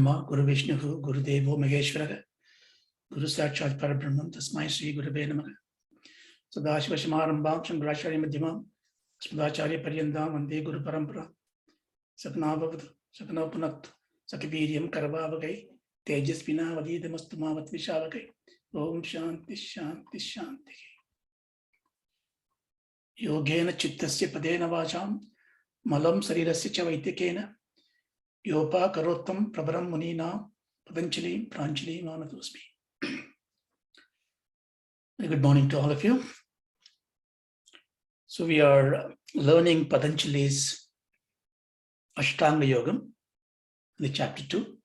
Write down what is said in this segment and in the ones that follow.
Brahma, Guru Vishnu, Guru Devo Maheshwara, Guru Sakshat Parabrahman, Tasmai Sri Gurave Namaha. Sadashiva Samarambham Shankaracharya Madhyamam Asmadacharya Paryandam Vande Guru Parampara Sakna Bhavatu Sakna Punaktu Sakibiriam Karavavagai Tejasvina Vadidamastumavat Vishavagai Om Shanti Shanti Shanti. Yogena Chittasya Padena Vacham Malam Sarirasya Cha Vaityakena Yopa Karottam Prabharam Munina Patanjali Pranjali Manatosmi. Good morning to all of you. So we are learning Patanjali's Ashtanga Yoga, the chapter 2.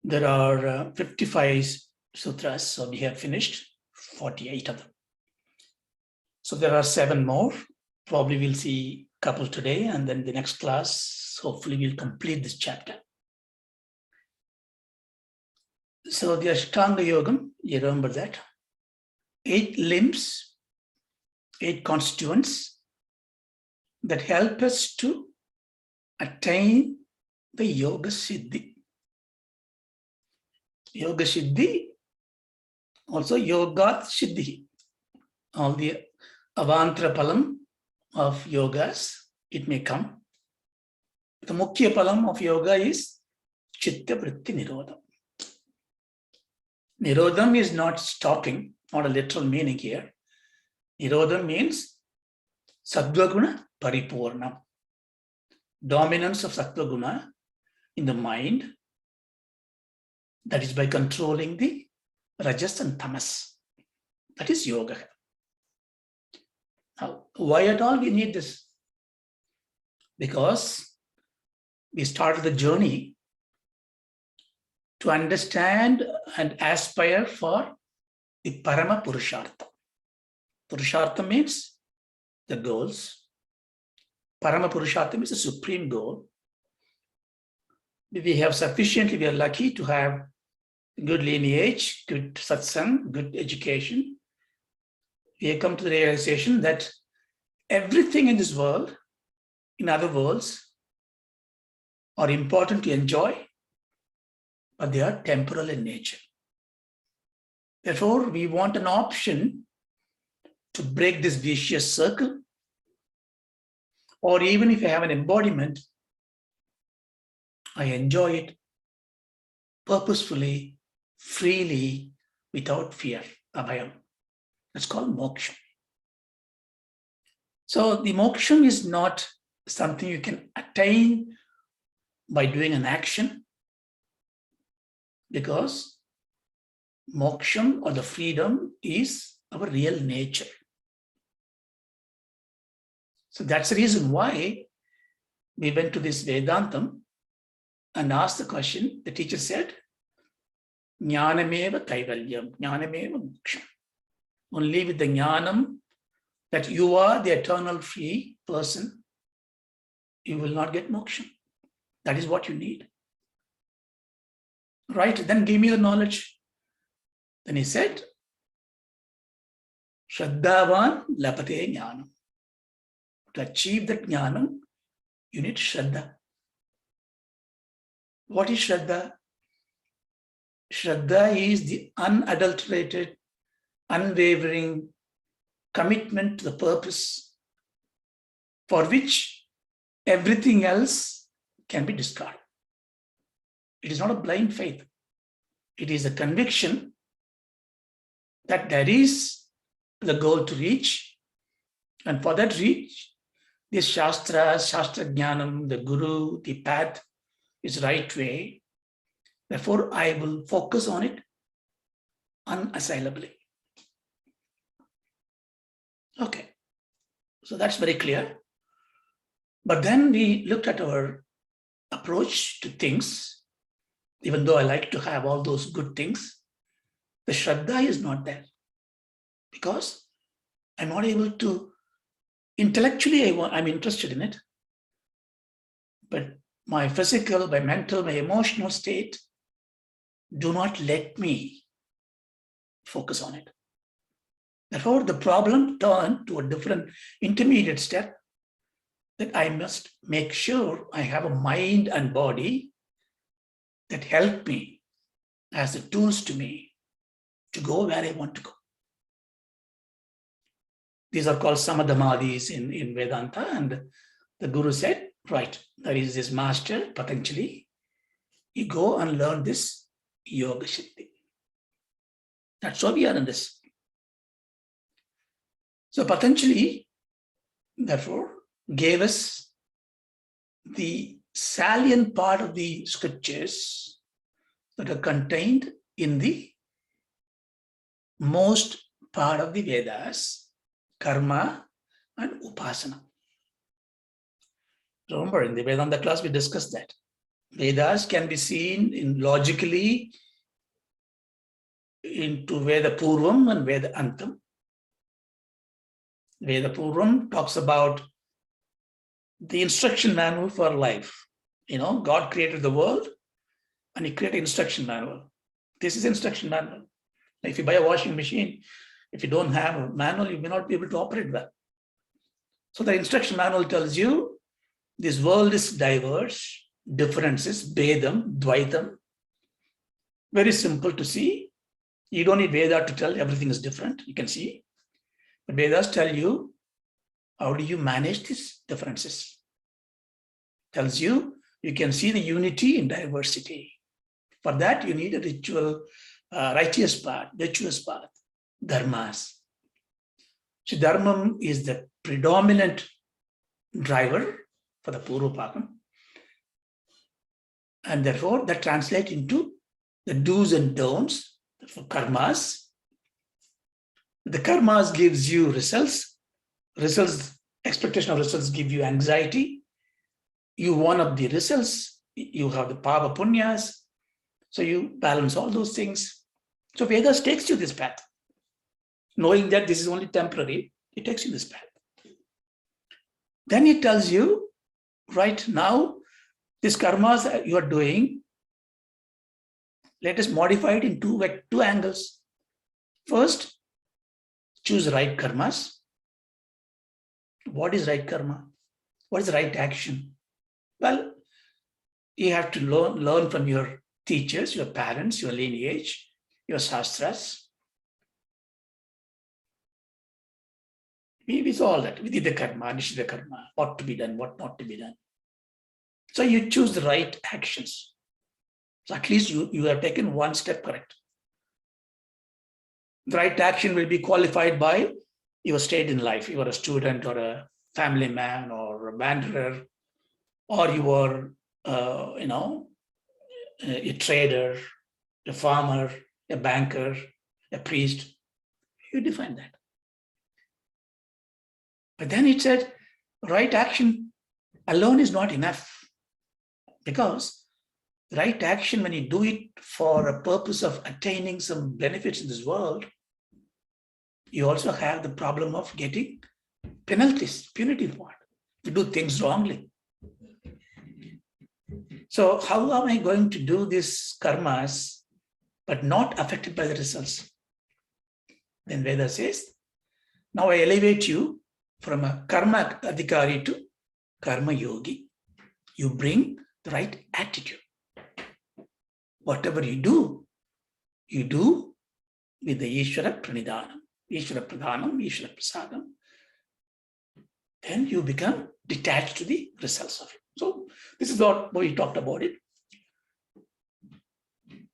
There are 55 sutras, so we have finished 48 of them. So there are 7 more. Probably we'll see a couple today, and then the next class, hopefully we'll complete this chapter. So the Ashtanga Yoga, you remember that? 8 limbs, 8 constituents that help us to attain the Yoga Siddhi. Yoga Siddhi, also Yogat Siddhi. All the Avantra Palam of yogas, it may come. The Mukhya Palam of yoga is Chitta Vritti Nirodham. Nirodham is not stopping, not a literal meaning here. Nirodham means Sattva Guna Paripurnam. Dominance of Sattva Guna in the mind, that is by controlling the Rajas and Tamas. That is yoga. Now, why at all we need this? Because we started the journey to understand and aspire for the Parama Purushartha. Purushartha means the goals. Parama Purushartha means the supreme goal. We have sufficiently, we are lucky to have good lineage, good satsang, good education. We have come to the realization that everything in this world, in other worlds, are important to enjoy, but they are temporal in nature. Therefore, we want an option to break this vicious circle, or even if I have an embodiment, I enjoy it purposefully, freely, without fear, abhayam. That's called moksha. So the moksha is not something you can attain by doing an action, because moksha or the freedom is our real nature. So that's the reason why we went to this Vedantam and asked the question. The teacher said, Jnanameva Kaivalyam, Jnanameva Moksha. Only with the jnanam that you are the eternal free person, you will not get moksha. That is what you need. Right, then give me the knowledge. Then he said, Shraddhavan lapate jnanam. To achieve that jnanam, you need Shraddha. What is Shraddha? Shraddha is the unadulterated, unwavering commitment to the purpose for which everything else can be discarded. It is not a blind faith. It is a conviction that there is the goal to reach, and for that reach, the Shastras, Shastra Jnanam, the Guru, the path is right way. Therefore, I will focus on it unassailably. Okay, so that's very clear. But then we looked at our approach to things. Even though I like to have all those good things, the Shraddha is not there, because I'm not able to, intellectually I'm interested in it, but my physical, my mental, my emotional state do not let me focus on it. Therefore, the problem turned to a different intermediate step, that I must make sure I have a mind and body that help me as the tools to me to go where I want to go. These are called samadhamadis in Vedanta. And the Guru said, right, there is this master, Patanjali. You go and learn this Yoga Shakti. That's why we are in this. So Patanjali, therefore, gave us the salient part of the scriptures that are contained in the most part of the Vedas, karma and upasana. Remember, in the Vedanta class, we discussed that. Vedas can be seen in logically into Veda Purvam and Veda Antam. Veda Purvam talks about the instruction manual for life. God created the world and he created instruction manual. This is instruction manual. If you buy a washing machine, if you don't have a manual, you may not be able to operate well. So the instruction manual tells you this world is diverse, differences, Vedam, Dvaitam. Very simple to see. You don't need Veda to tell everything is different. You can see. But Vedas tell you, how do you manage these differences? Tells you, you can see the unity in diversity. For that, you need a ritual, righteous path, virtuous path, dharmas. So dharma is the predominant driver for the Purva Pakam. And therefore, that translates into the do's and don'ts for karmas. The karmas gives you results. Expectation of results give you anxiety. You one up the results. You have the pava punyas. So you balance all those things. So Vedas takes you this path. Knowing that this is only temporary, it takes you this path. Then it tells you, right now, this karmas you are doing, let us modify it in two angles. First, choose right karmas. What is right karma? What is right action? Well, you have to learn from your teachers, your parents, your lineage, your shastras. We saw all that. Vidita karma, nishita karma, what to be done, what not to be done. So you choose the right actions. So at least you have taken one step correct. The right action will be qualified by your state in life. You are a student or a family man or a wanderer, or you are, a trader, a farmer, a banker, a priest. You define that. But then it said, right action alone is not enough. Because right action, when you do it for a purpose of attaining some benefits in this world, you also have the problem of getting penalties, punitive part, to do things wrongly. So how am I going to do these karmas, but not affected by the results? Then Veda says, now I elevate you from a karma adhikari to karma yogi. You bring the right attitude. Whatever you do with the Ishvara Pranidhanam, Ishvara Pradhanam, Ishvara Prasadam. Then you become detached to the results of it. So this is what we talked about it.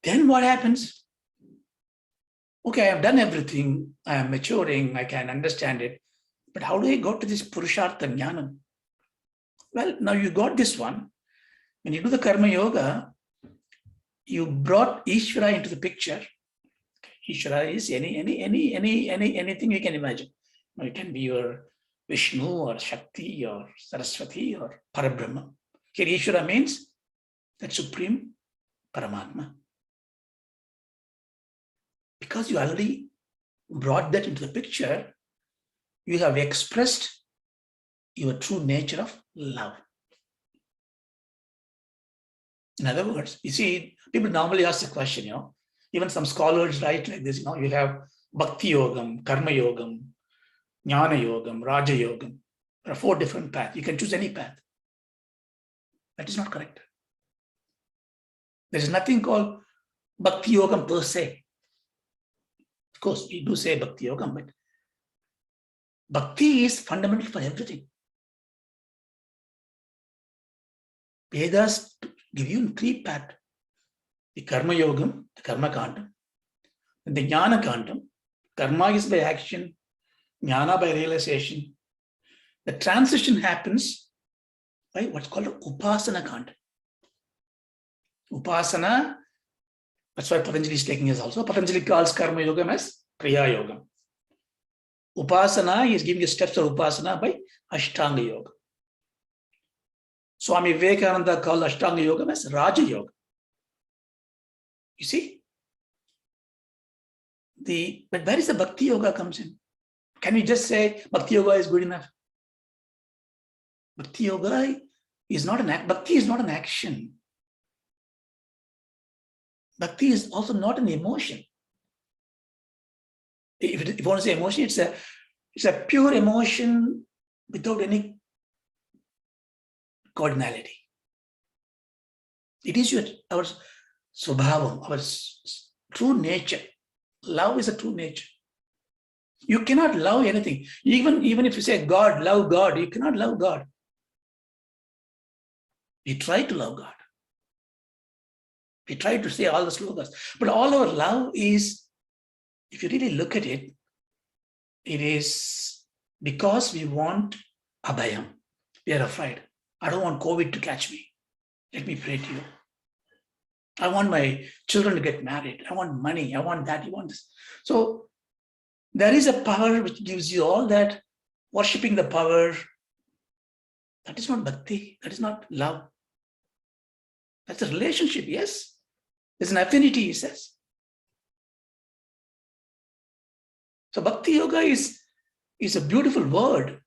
Then what happens? Okay, I have done everything. I am maturing. I can understand it. But how do I go to this Purushartha Jnanam? Well, now you got this one. When you do the Karma Yoga, you brought Ishvara into the picture. Ishvara is anything you can imagine. It can be your Vishnu or Shakti or Saraswati or Parabrahma. Here Ishvara means that supreme Paramatma. Because you already brought that into the picture, you have expressed your true nature of love. In other words, you see, people normally ask the question, even some scholars write like this, you have Bhakti Yogam, Karma Yogam, Jnana Yogam, Raja Yogam. There are 4 different paths. You can choose any path. That is not correct. There is nothing called Bhakti Yogam per se. Of course, we do say Bhakti Yogam, but Bhakti is fundamental for everything. Vedas give you 3 paths. The Karma Yogam, the Karma Kandam, and the Jnana Kandam. Karma is by action, Jnana by realization. The transition happens by what's called Upasana Kanda. Upasana, that's why Patanjali is taking us also. Patanjali calls Karma Yogam as Kriya Yogam. Upasana is giving you steps of Upasana by Ashtanga Yoga. Swami Vivekananda called Ashtanga Yoga as Raja Yoga. You see? But where is the Bhakti Yoga comes in? Can we just say Bhakti Yoga is good enough? Bhakti Yoga is not an act. Bhakti is not an action. Bhakti is also not an emotion. If you want to say emotion, it's a pure emotion without any cardinality. It is our swabhavam, our true nature. Love is a true nature. You cannot love anything. Even if you say God, love God, you cannot love God. We try to love God. We try to say all the slogas. But all our love is, if you really look at it, it is because we want abhayam. We are afraid. I don't want COVID to catch me. Let me pray to you. I want my children to get married. I want money. I want that. You want this. So there is a power which gives you all that. Worshipping the power. That is not bhakti. That is not love. That's a relationship, yes. There's an affinity, he says. So Bhakti Yoga is a beautiful word.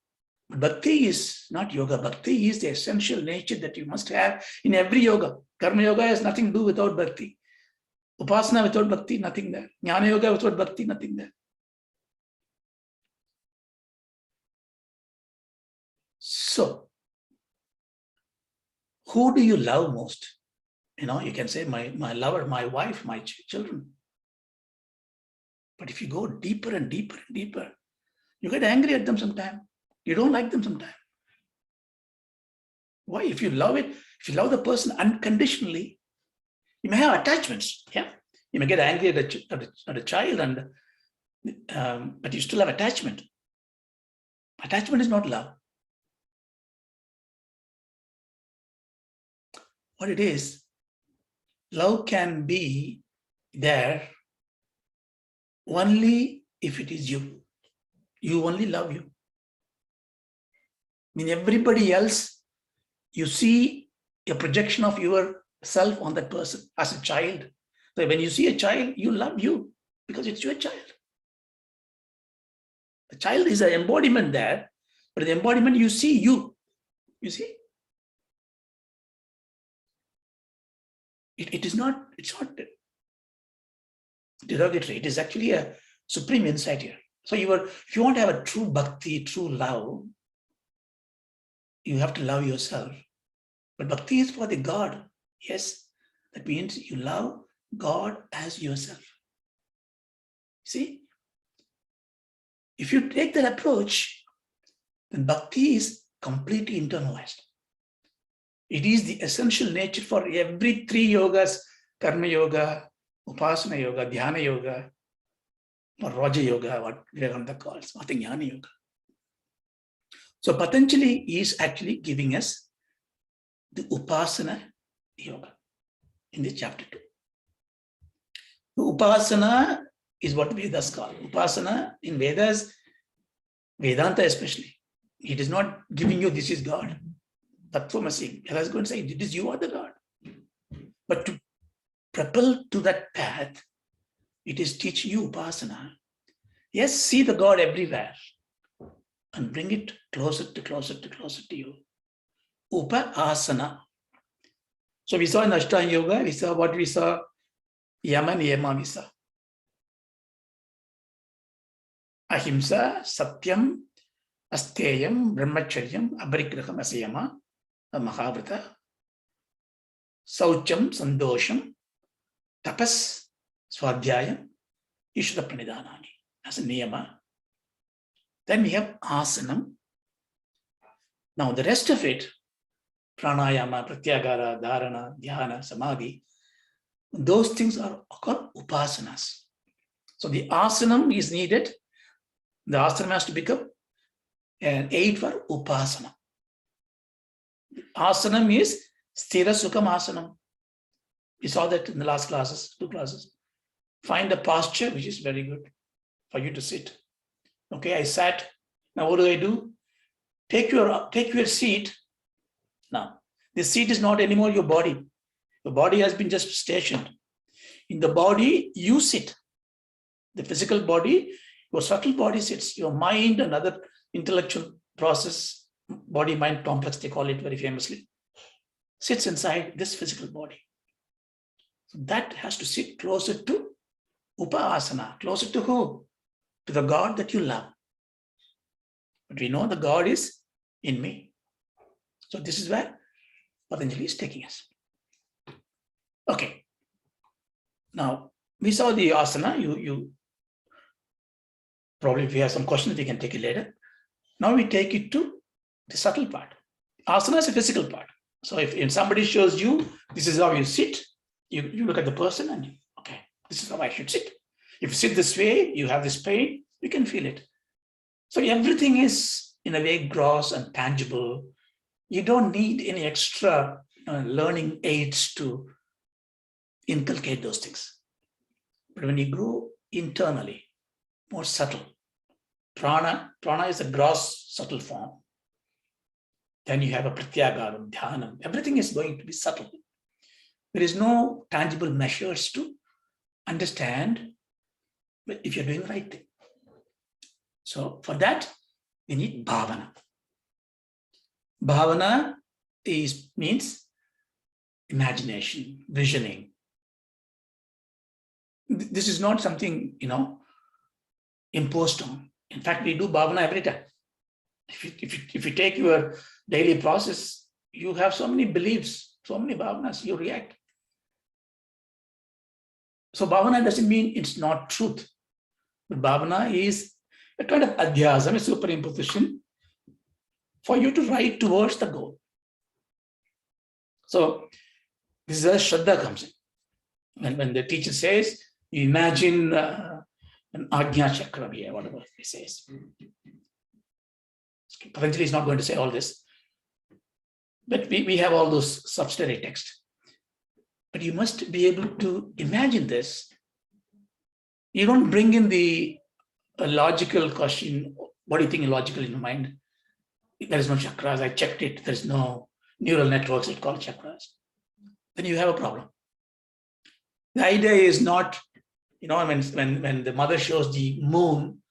But Bhakti is not yoga. Bhakti is the essential nature that you must have in every yoga. Karma Yoga has nothing to do without Bhakti. Upasana without Bhakti, nothing there. Jnana Yoga without Bhakti, nothing there. So, who do you love most? You can say my lover, my wife, my children. But if you go deeper and deeper and deeper, you get angry at them sometimes. You don't like them sometimes. Why? If you love the person unconditionally, you may have attachments. Yeah, you may get angry at a child, but you still have attachment. Attachment is not love. What it is, love can be there only if it is you. You only love you. I mean, everybody else, you see a projection of yourself on that person as a child. So when you see a child, you love you because it's your child. The child is an embodiment there, but the embodiment you see you. You see? It's not derogatory. It is actually a supreme insight here. So if you want to have a true bhakti, true love, you have to love yourself. But bhakti is for the God. Yes, that means you love God as yourself. See? If you take that approach, then bhakti is completely internalized. It is the essential nature for every 3 yogas, Karma Yoga, Upasana Yoga, Dhyana Yoga, or Raja Yoga, what Vivekananda calls, or the Jnana Yoga. So Patanjali is actually giving us the Upasana Yoga in this chapter 2. The Upasana is what Vedas call. Upasana in Vedas, Vedanta especially, it is not giving you this is God. Tattvamasi. Vedas is going to say, it is you are the God. But to propel to that path, it is teaching you Upasana. Yes, see the God everywhere and bring it closer to you. Upasana. So we saw in Ashtanga Yoga, we saw Yama and Yama we saw. Ahimsa, Satyam, Asteyam, Brahmacharyam, Abharigraham, Asayama, Mahavrata, Saucham, Sandosham, tapas, swadhyayam, ishvara pranidhanani as a niyama. Then we have asanam. Now the rest of it, pranayama, pratyagara, dharana, dhyana, samadhi, those things are called upasanas. So the asanam is needed. The asanam has to become an aid for upasana. Asanam is sthira sukham asanam. We saw that in the last classes, 2 classes. Find a posture which is very good for you to sit. Okay, I sat. Now what do? Take your seat. Now, this seat is not anymore your body. The body has been just stationed. In the body, you sit. The physical body, your subtle body sits. Your mind and other intellectual process, body-mind complex, they call it very famously, sits inside this physical body. So that has to sit closer to upasana. Closer to who? To the God that you love. But we know the God is in me. So this is where Patanjali is taking us. Okay. Now, we saw the asana. You probably, if you have some questions, we can take it later. Now we take it to the subtle part. Asana is a physical part. So if somebody shows you, this is how you sit, you look at the person and, okay, this is how I should sit. If you sit this way, you have this pain, you can feel it. So everything is in a way gross and tangible. You don't need any extra learning aids to inculcate those things. But when you go internally, more subtle, prana is a gross, subtle form. Then you have a pratyagaram, dhyanam. Everything is going to be subtle. There is no tangible measures to understand if you're doing the right thing. So for that, we need bhavana. Bhavana means imagination, visioning. This is not something, imposed on. In fact, we do bhavana every time. If you take your daily process, you have so many beliefs, so many bhavanas, you react. So bhavana doesn't mean it's not truth. But bhavana is a kind of adhyasam, a superimposition for you to ride towards the goal. So this is where Shraddha comes in. When the teacher says, you imagine an Ajna Chakra here, whatever he says. Patanjali is not going to say all this, but we have all those subsidiary texts. But you must be able to imagine this. You don't bring in the logical question, what do you think is logical in your mind? There is no chakras, I checked it, there's no neural networks that call chakras. Then you have a problem. The idea is not, when the mother shows the moon,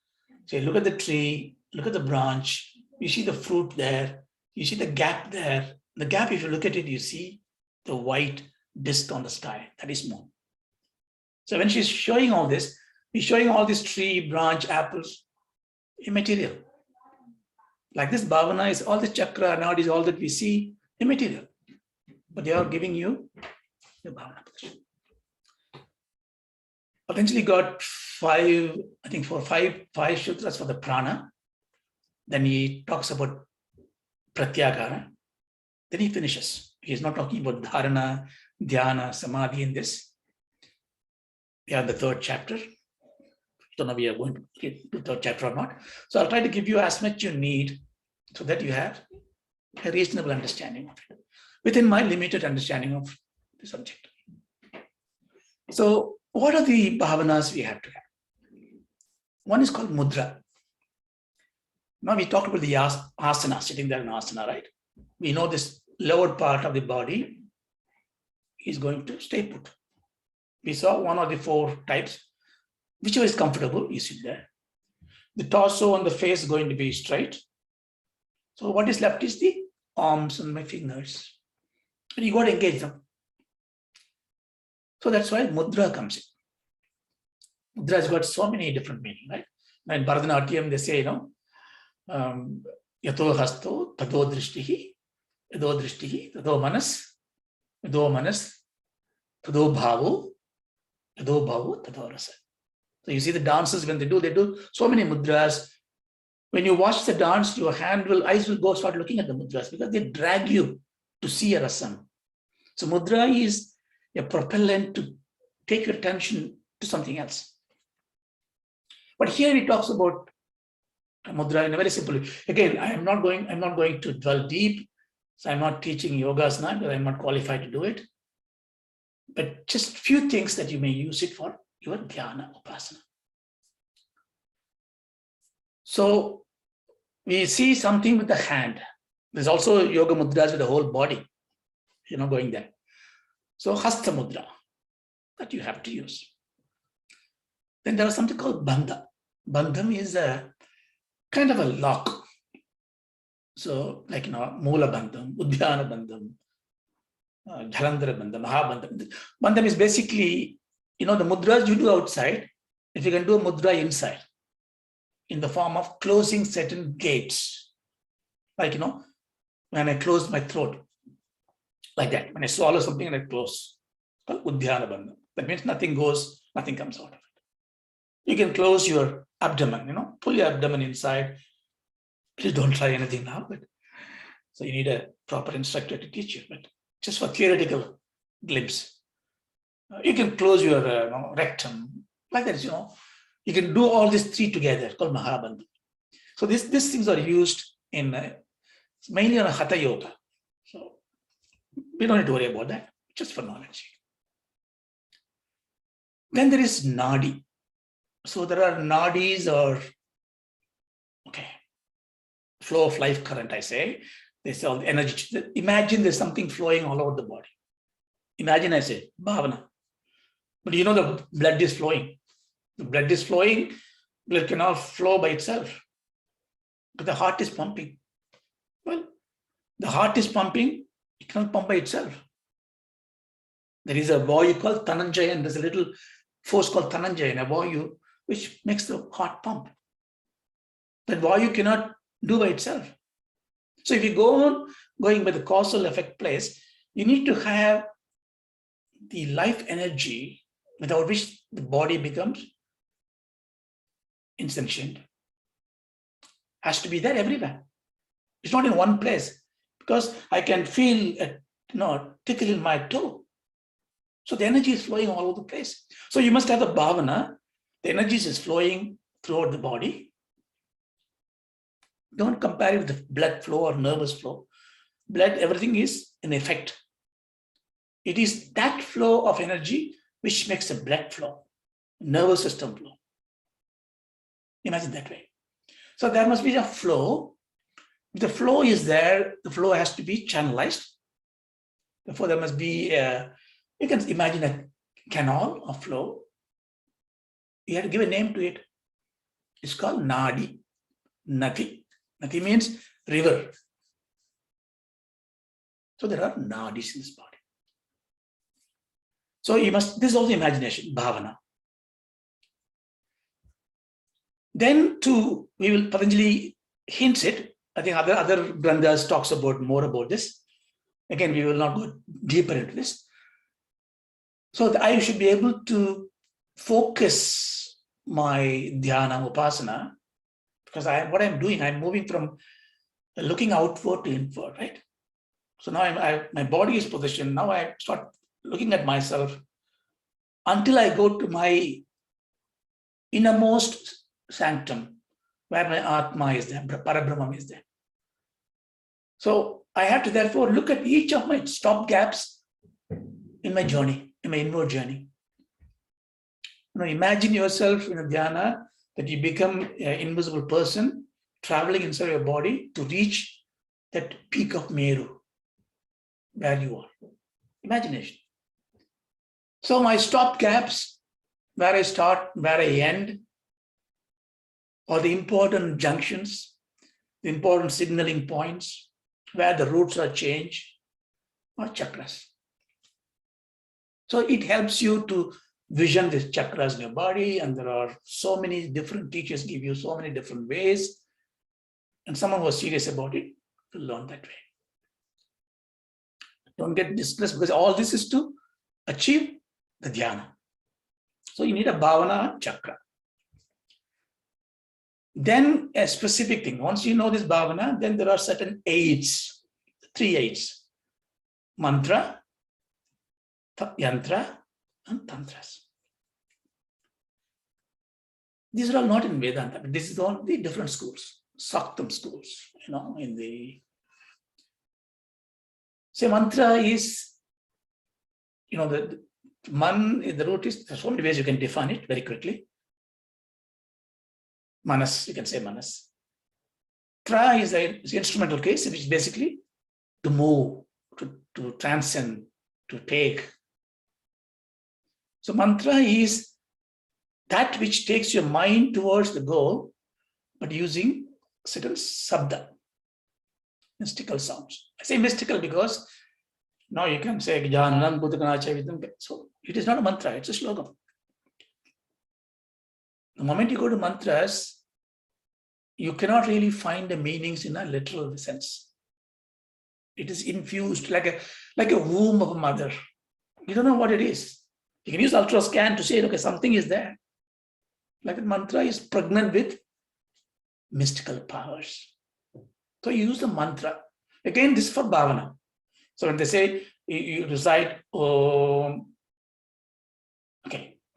say, look at the tree, look at the branch, you see the fruit there, you see the gap there. The gap, if you look at it, you see the white disk on the sky, that is moon. So when she's showing all this, he's showing all this tree, branch, apples, immaterial. Like this bhavana is all the chakra, nowadays all that we see, immaterial. But they are giving you the bhavana position. Patanjali got five sutras for the prana. Then he talks about pratyagara. Then he finishes. He's not talking about dharana, dhyana, samadhi in this. We have the 3rd chapter. Don't know if we are going to get to the 3rd chapter or not. So I'll try to give you as much you need so that you have a reasonable understanding of it, within my limited understanding of the subject. So what are the bhavanas we have to have? One is called mudra. Now we talked about the asana, sitting there in asana, right? We know this lower part of the body is going to stay put. We saw one of the 4 types. Whichever is comfortable, you sit there. The torso and the face is going to be straight. So what is left is the arms and my fingers. And you got to engage them. So that's why mudra comes in. Mudra has got so many different meanings, right? And in Bharatanatyam, they say, yato hasto, tado drishtihi, tado manas, tado bhavo, Yado bhavo tado rasa. So you see the dancers, when they do so many mudras. When you watch the dance, your eyes will go start looking at the mudras because they drag you to see a rasam. So mudra is a propellant to take your attention to something else. But here he talks about mudra in a very simple way. Again, I'm not going to dwell deep. So I'm not teaching yogas now because I'm not qualified to do it. But just few things that you may use it for your dhyana upasana. So we see something with the hand. There's also yoga mudras with the whole body, going there. So hasta mudra that you have to use. Then there is something called bandha. Bandham is a kind of a lock. So like, Moola bandham, Udhyana bandham, Jalandhara bandham, Mahabandham. Bandham is basically, the mudras you do outside, if you can do a mudra inside, in the form of closing certain gates. Like, when I close my throat, like that. When I swallow something and I close, it's called Udhyana bandham. That means nothing comes out of it. You can close your abdomen, pull your abdomen inside. Please don't try anything now, but so you need a proper instructor to teach you, but just for theoretical glimpse. You can close your rectum, like that, You can do all these three together, called Mahabandham. So these things are used in mainly on a Hatha Yoga. So we don't need to worry about that, just for knowledge. Then there is Nadi. So there are Nadis or, flow of life current, I say. They say all the energy. Imagine there's something flowing all over the body. Imagine, I say, bhavana. But the blood is flowing. The blood is flowing, blood cannot flow by itself. But the heart is pumping. Well, the heart is pumping, it cannot pump by itself. There is a vayu called Dhananjaya, and there's a little force called Dhananjaya in a vayu, which makes the heart pump. That vayu cannot do by itself. So if you go on going by the causal effect place, you need to have the life energy without which the body becomes insentient. Has to be there everywhere. It's not in one place, because I can feel a tickle in my toe. So the energy is flowing all over the place. So you must have the bhavana. The energy is flowing throughout the body. Don't compare it with the blood flow or nervous flow. Blood, everything is an effect. It is that flow of energy which makes the blood flow, nervous system flow. Imagine that way. So there must be a flow. If the flow is there, the flow has to be channelized. Therefore, there must be you can imagine a canal of flow. You have to give a name to it. It's called Nadi, Nati. Nati means river. So there are Nadis in this body. So this is also imagination, bhavana. Then Patanjali hints it. I think other granthas talks more about this. Again, we will not go deeper into this. So I should be able to focus my dhyana upasana, because what I'm doing, I'm moving from looking outward to inward, right? So now my body is positioned. Now I start looking at myself until I go to my innermost sanctum, where my Atma is there, Parabrahman is there. So I have to therefore look at each of my stop gaps in my journey, in my inward journey. Imagine yourself in a dhyana that you become an invisible person traveling inside your body to reach that peak of Meru, where you are. Imagination. So my stop gaps, where I start, where I end, or the important junctions, the important signaling points, where the routes are changed, are chakras. So it helps you to vision these chakras in your body, and there are so many different teachers give you so many different ways, and someone who was serious about it will learn that way. Don't get distressed, because all this is to achieve the dhyana. So you need a bhavana chakra. Then a specific thing. Once you know this bhavana, then there are certain aids, 3 aids: mantra, yantra, and tantras. These are all not in Vedanta, but this is all the different schools, Saktam schools, in the. Say mantra is, the man, the root is, there's so many ways you can define it very quickly. Manas, you can say manas. Tra is the instrumental case, which is basically to move, to transcend, to take. So mantra is that which takes your mind towards the goal, but using certain sabda, mystical sounds. I say mystical because now you can say, so it is not a mantra, it's a slogan. The moment you go to mantras, you cannot really find the meanings in a literal sense. It is infused like a womb of a mother. You don't know what it is. You can use ultrascan to say, okay, something is there. Like a mantra is pregnant with mystical powers. So you use the mantra. Again, this is for bhavana. So when they say you recite, okay,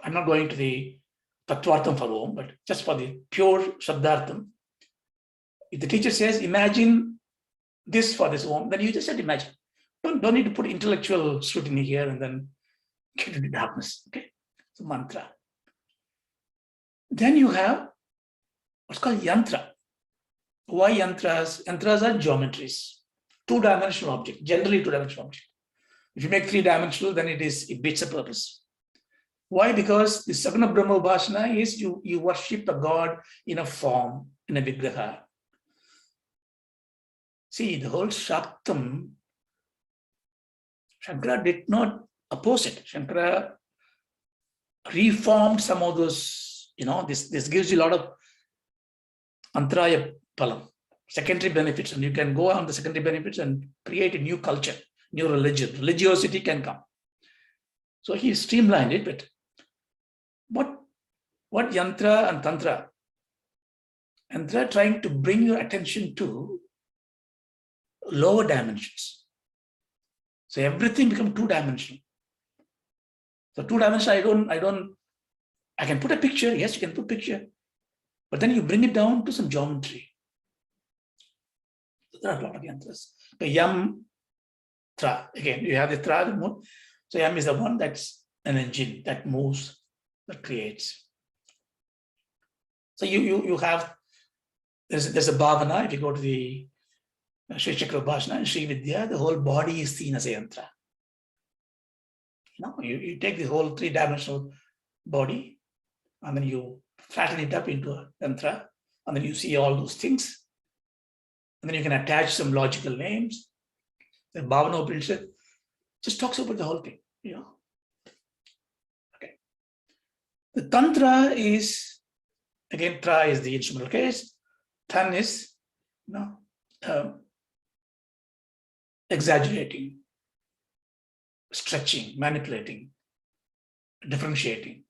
I'm not going to the Tattvartham for Om, but just for the pure Shabdartham. If the teacher says, imagine this for this Om, then you just said imagine. Don't need to put intellectual scrutiny here and then get into darkness. Okay, so mantra. Then you have what's called yantra. Why yantras? Yantras are geometries, 2-dimensional object, generally 2-dimensional object. If you make 3-dimensional, then it beats the purpose. Why? Because the Saguna Brahma Upasana is you worship a god in a form, in a vigraha. See, the whole Shaktam, Shankara did not oppose it. Shankara reformed some of those, this gives you a lot of antaraya palam, secondary benefits, and you can go on the secondary benefits and create a new culture, new religion. Religiosity can come. So he streamlined it, but what yantra and tantra? Yantra trying to bring your attention to lower dimensions. So everything becomes 2-dimensional. So 2-dimensional, I can put a picture, yes, you can put picture, but then you bring it down to some geometry. So there are a lot of yantras. The yam, tra, again, you have the tra, the moon. So yam is the one that's an engine that moves, that creates. So you have, there's a bhavana. If you go to the Sri Chakra Upasana and Sri Vidya, the whole body is seen as a yantra. You take the whole 3-dimensional body and then you flatten it up into a yantra, and then you see all those things. And then you can attach some logical names. The Bhavana Upanishad just talks about the whole thing. Okay. The Tantra is, again, Tra is the instrumental case. Tan is, exaggerating, stretching, manipulating, differentiating.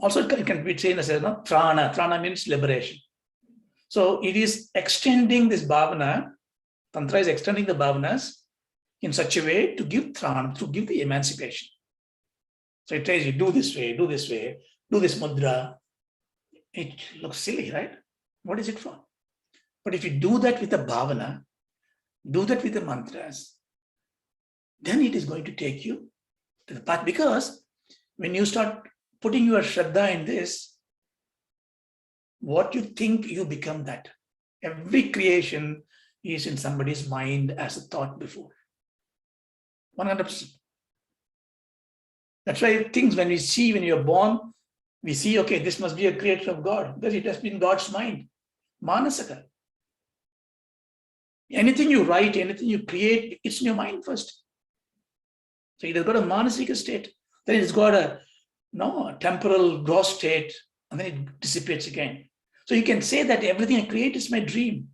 Also, it can be seen as Prana. Prana means liberation. So it is extending this bhavana. Tantra is extending the bhavanas in such a way to give Prana, to give the emancipation. So it tells you, do this way, do this way, do this mudra. It looks silly, right? What is it for? But if you do that with the bhavana, do that with the mantras, then it is going to take you to the path. Because when you start putting your shraddha in this, what you think, you become that. Every creation is in somebody's mind as a thought before. 100%. That's why things, when you're born, we see, okay, this must be a creation of God, because it has been God's mind. Manasaka. Anything you write, anything you create, it's in your mind first. So it has got a manasika state, then it's got a temporal gross state, and then it dissipates again. So you can say that everything I create is my dream,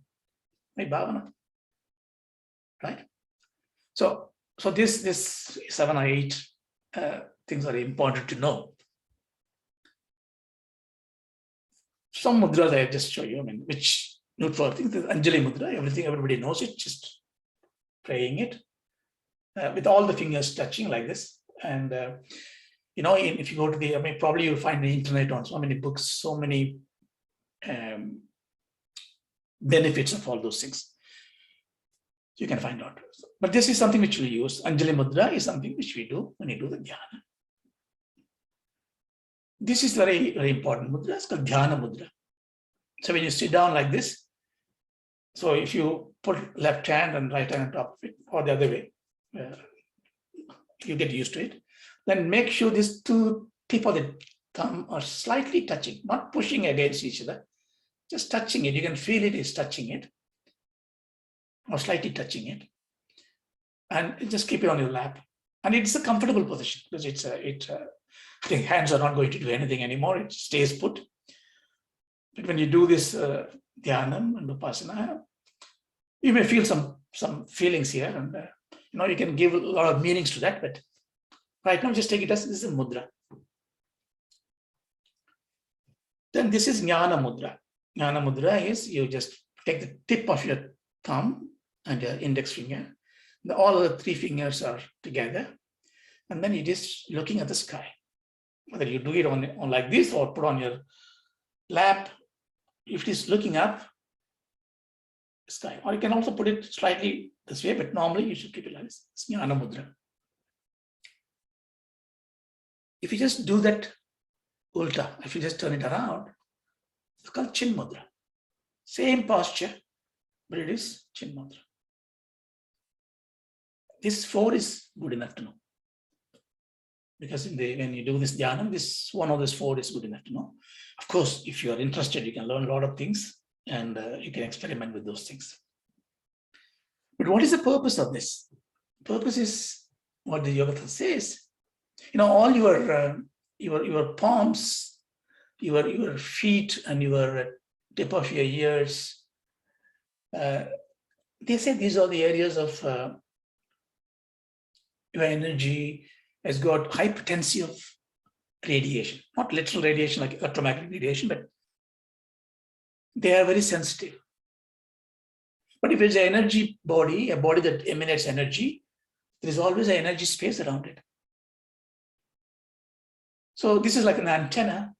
my bhavana, right? So this 7 or 8 things are important to know. Some mudras I just show you, which neutral things. Anjali Mudra, everybody knows it, just praying it with all the fingers touching like this. And if you go to the, probably you'll find the internet on so many books, so many benefits of all those things. You can find out. But this is something which we use. Anjali Mudra is something which we do when we do the dhyana. This is very, very important mudra. It's called dhyana mudra. So when you sit down like this, so if you put left hand and right hand on top of it, or the other way, you get used to it. Then make sure these two tip of the thumb are slightly touching, not pushing against each other, just touching it. You can feel it is touching it, or slightly touching it, and just keep it on your lap. And it's a comfortable position because I think hands are not going to do anything anymore. It stays put. But when you do this dhyanam and vipassana, you may feel some feelings here, and you can give a lot of meanings to that. But right now, just take it as this is a mudra. Then this is jnana mudra. Jnana mudra is you just take the tip of your thumb and your index finger. All the three fingers are together, and then you're just looking at the sky. Whether you do it on like this or put on your lap, if it is looking up, sky. Or you can also put it slightly this way, but normally you should keep it like this. It's jnana mudra. If you just do that ulta, if you just turn it around, it's called chin mudra. Same posture, but it is chin mudra. This 4 is good enough to know. Because when you do this dhyana, one of these 4 is good enough to know. Of course, if you are interested, you can learn a lot of things and you can experiment with those things. But what is the purpose of this? The purpose is what the Yoga says. All your palms, your feet, and your tip of your ears. They say these are the areas of your energy has got high potency of radiation, not literal radiation like electromagnetic radiation, but they are very sensitive. But if it's an energy body, a body that emanates energy, there is always an energy space around it. So this is like an antenna.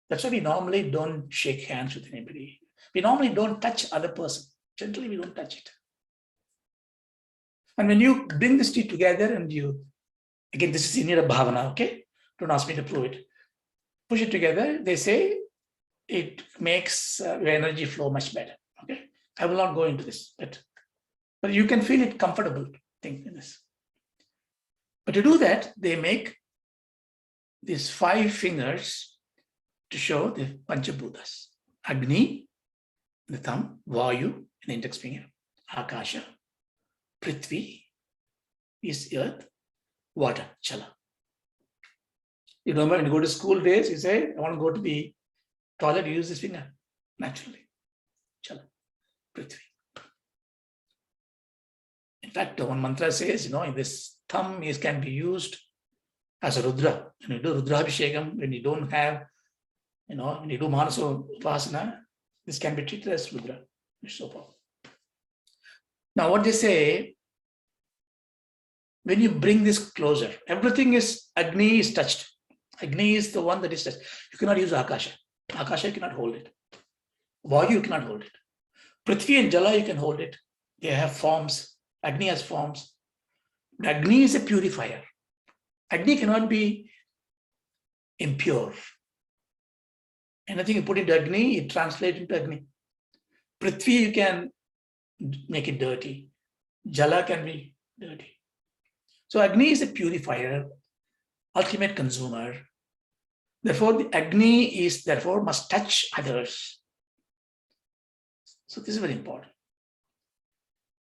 That's why we normally don't shake hands with anybody. We normally don't touch other person. Generally, we don't touch it. And when you bring these two together and again, this is Inira Bhavana, okay? Don't ask me to prove it. Push it together, they say it makes your energy flow much better, okay? I will not go into this, but you can feel it comfortable thing in this. But to do that, they make these 5 fingers to show the Panchabhutas. Agni, the thumb, Vayu, the index finger, Akasha, Prithvi is earth, water, Chala. You remember when you go to school days, you say, I want to go to the toilet, you use this finger, naturally. Chala, Prithvi. In fact, one mantra says, this thumb can be used as a Rudra. When you do Rudrabhishekam, when you don't have, when you do Manasa Upasana, this can be treated as Rudra. It's so powerful. Now, what they say, when you bring this closer, everything is, Agni is touched. Agni is the one that is touched. You cannot use Akasha. Akasha, you cannot hold it. Vayu, you cannot hold it. Prithvi and Jala, you can hold it. They have forms. Agni has forms. But Agni is a purifier. Agni cannot be impure. Anything you put into Agni, it translates into Agni. Prithvi, you can make it dirty. Jala can be dirty. So Agni is a purifier, ultimate consumer. Therefore, the Agni must touch others. So this is very important.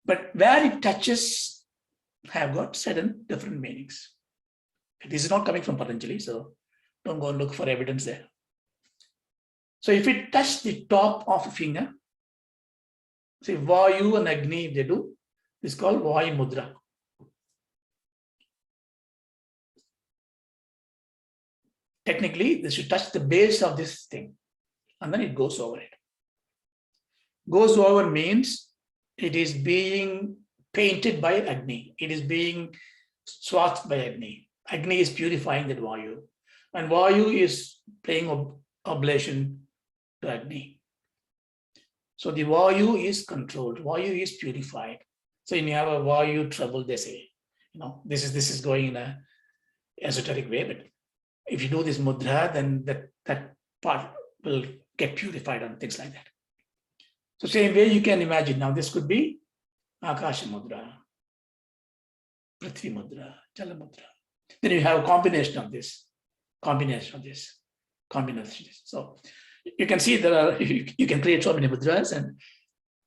But where it touches have got certain different meanings. This is not coming from Patanjali, so don't go and look for evidence there. So if it touches the top of a finger, say Vayu and Agni, if they do, it's called Vayu Mudra. technically, this should touch the base of this thing, and then it goes over it. Goes over means it is being painted by Agni. It is being swathed by Agni. Agni is purifying that Vayu, and Vayu is playing oblation to Agni. So the Vayu is controlled. Vayu is purified. So when you have a Vayu trouble, they say, this is going in a esoteric way, but if you do this mudra, then that part will get purified and things like that. So same way you can imagine now this could be Akasha Mudra, Prithvi Mudra, Jala Mudra. Then you have a combination of this. So you can see you can create so many mudras, and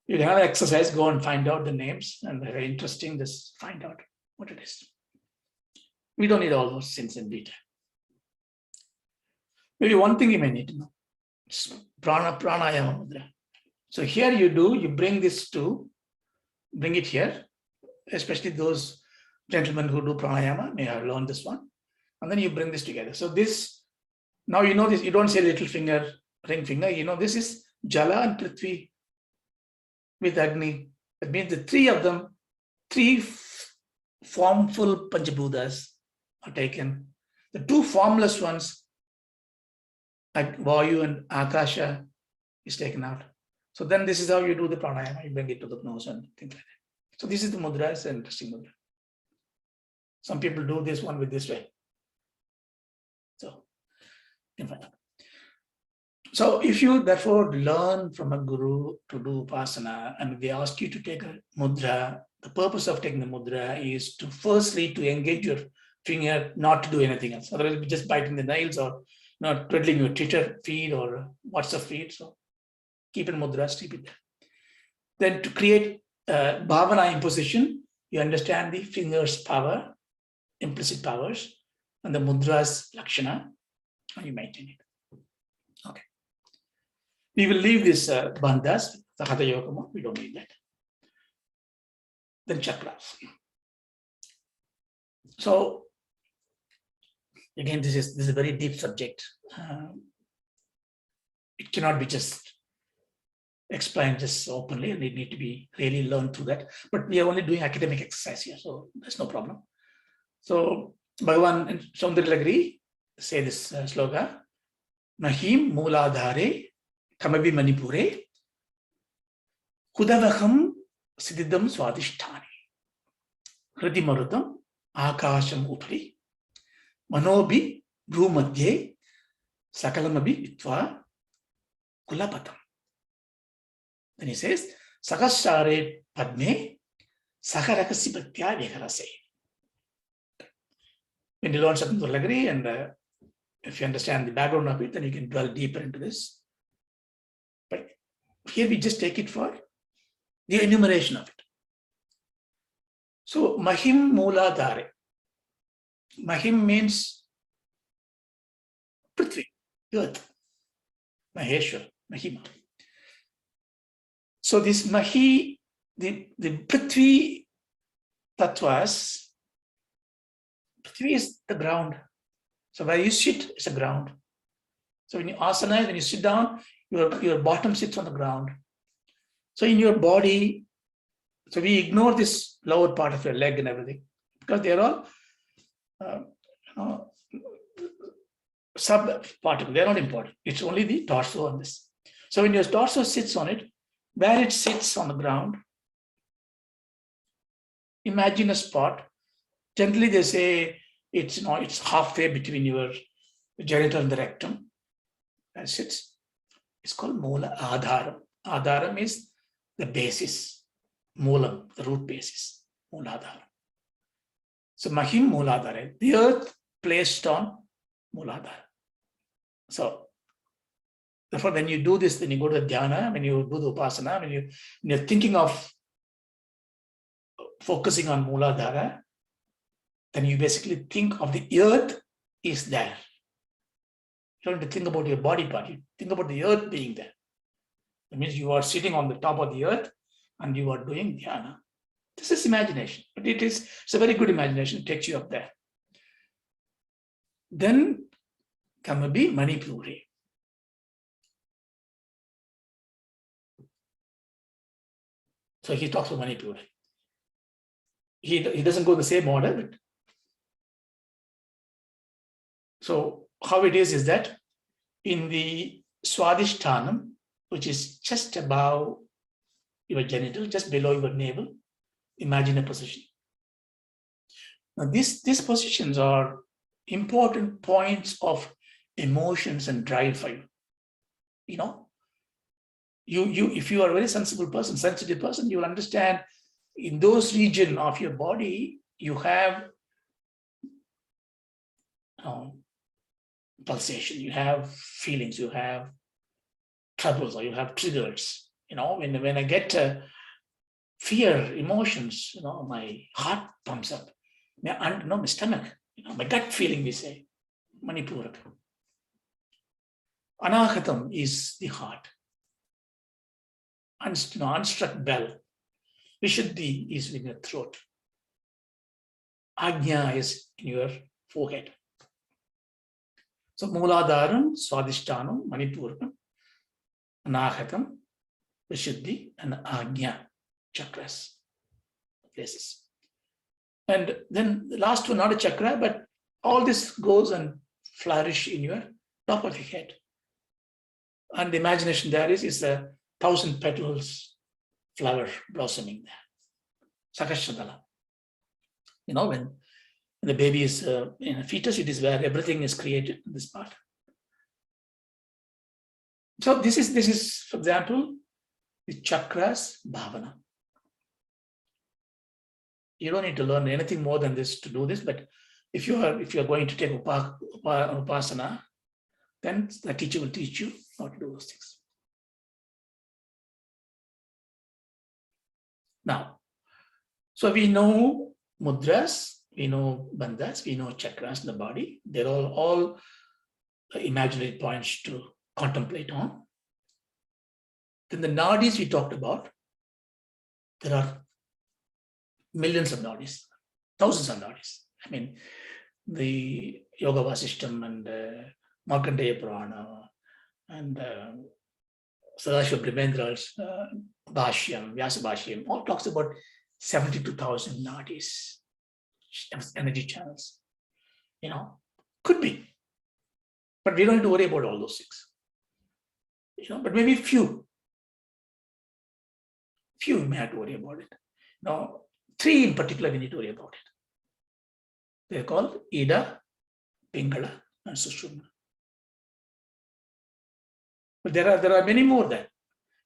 you can have an exercise, go and find out the names, and they're very interesting, just find out what it is. We don't need all those things in detail. Maybe one thing you may need to know, Prana Pranayama Mudra. So here you bring it here, especially those gentlemen who do pranayama may have learned this one, and then you bring this together. So this, now you know this, you don't say little finger, ring finger, this is Jala and Prithvi with Agni. That means the three of them, three formful Panchabhutas are taken. The two formless ones, like Vayu and Akasha, is taken out. So then this is how you do the pranayama, you bring it to the nose and things like that. So this is the mudra, it's an interesting mudra. Some people do this one with this way. So, if you therefore learn from a guru to do upasana, and they ask you to take a mudra, the purpose of taking the mudra is to firstly to engage your finger, not to do anything else. Otherwise, you'll be just biting the nails or not twiddling your Twitter feed or WhatsApp feed. So keep in mudra, keep it there. Then to create bhavana imposition, you understand the finger's power, implicit powers, and the mudra's lakshana, and you maintain it. Okay. We will leave this bandhas, the hatha yoga, we don't need that. Then chakras. So again, this is a very deep subject. It cannot be just explained just openly, and it need to be really learned through that. But we are only doing academic exercise here, so there's no problem. So Bhagavan and Saundaryalagiri say this sloka: Mahim Mooladhare Kamavi Manipure Kudavaham Siddham Swadhisthani Hridi Marutam Akasham Upri Manobi Bhumadhye Sakalamabi Vitva Kulapatam. Then he says, Sakashare Padme Sakarakasi Bhaktya Vekarase. When you learn something to agree, and if you understand the background of it, then you can dwell deeper into this. But here we just take it for the enumeration of it. So Mahim Mooladhare. Mahim means Prithvi, earth. Maheshwar, Mahima. So this Mahi, the Prithvi Tattvas, Prithvi is the ground. So where you sit is a ground. So when you asana, when you sit down, your bottom sits on the ground. So in your body, so we ignore this lower part of your leg and everything, because they're all sub part of it. They're not important. It's only the torso on this. So when your torso sits on it, where it sits on the ground, imagine a spot. Generally, they say it's halfway between your genital and the rectum. Where it sits. It's called Moola Adharam. Adharam is the basis. Moolam, the root basis. Mooladharam. So Mahim Mooladhara, the earth placed on Mooladhara. So therefore, when you do this, when you go to the dhyana, when you do the upasana, when you're thinking of focusing on Mooladhara, then you basically think of the earth is there. You don't have to think about your body part, you think about the earth being there. That means you are sitting on the top of the earth and you are doing dhyana. This is imagination, but it's a very good imagination, it takes you up there. Then Kamabi Manipuri. So he talks about Manipuri. He doesn't go the same order. But so how it is that in the Swadhisthana, which is just above your genital, just below your navel, imagine a position. Now these positions are important points of emotions and drive for you. You know, if you are a very sensitive person, you will understand in those regions of your body, you have pulsation, you have feelings, you have troubles, or you have triggers. You know, when I get fear, emotions, you know, my heart pumps up. My stomach, you know, my gut feeling, we say, Manipura. Anahatam is the heart. Unstruck bell. Vishuddhi is in your throat. Ajna is in your forehead. So Mooladharam, Swadhisthana, Manipuram, Anahatam, Vishuddhi, and Ajna chakras, places. And then the last one, not a chakra, but all this goes and flourish in your top of the head. And the imagination there is a 1,000 petals flower blossoming there. Sakashadala. You know, when the baby is in a fetus, it is where everything is created in this part. So this is, for example, the chakras bhavana. You don't need to learn anything more than this to do this, but if you are going to take upasana, then the teacher will teach you how to do those things. Now, so we know mudras, we know bandhas, we know chakras in the body. They're all imaginary points to contemplate on. Then the nadis we talked about, there are millions of nadis, thousands of nadis. I mean, the Yoga Vasishtam and Markandeya Purana and Sadashiva Brahmendra's Bhashyam, Vyasa Bhashyam, all talks about 72,000 nadis, energy channels. You know, could be. But we don't have to worry about all those things. You know, but maybe few we may have to worry about it. Now, 3 in particular we need to worry about it. They're called Ida, Pingala, and Sushumna. But there are many more there.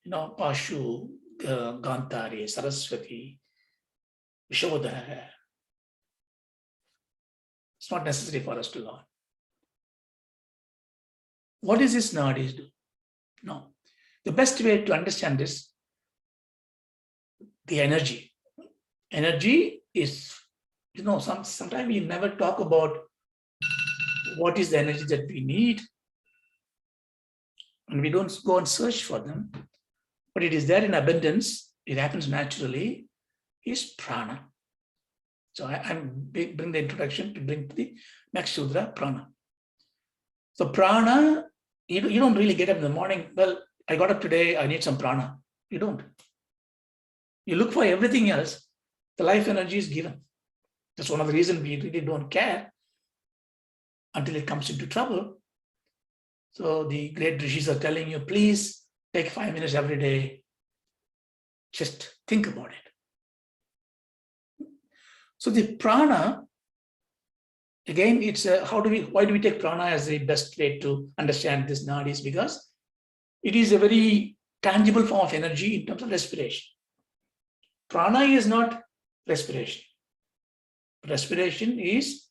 You know, Pashu, Gantari, Saraswati, Vishodhara. It's not necessary for us to learn. What does this nadis do? No. The best way to understand this, the energy. Energy is, you know, sometimes we never talk about what is the energy that we need. And we don't go and search for them. But it is there in abundance. It happens naturally. Is prana. So I bring the introduction to bring to the next Sudra, prana. So prana, you don't really get up in the morning. Well, I got up today, I need some prana. You don't. You look for everything else. The life energy is given. That's one of the reasons we really don't care until it comes into trouble. So the great rishis are telling you, please take 5 minutes every day. Just think about it. So the prana, again, it's why do we take prana as the best way to understand this nadis? Because it is a very tangible form of energy in terms of respiration. Prana is not respiration. Respiration is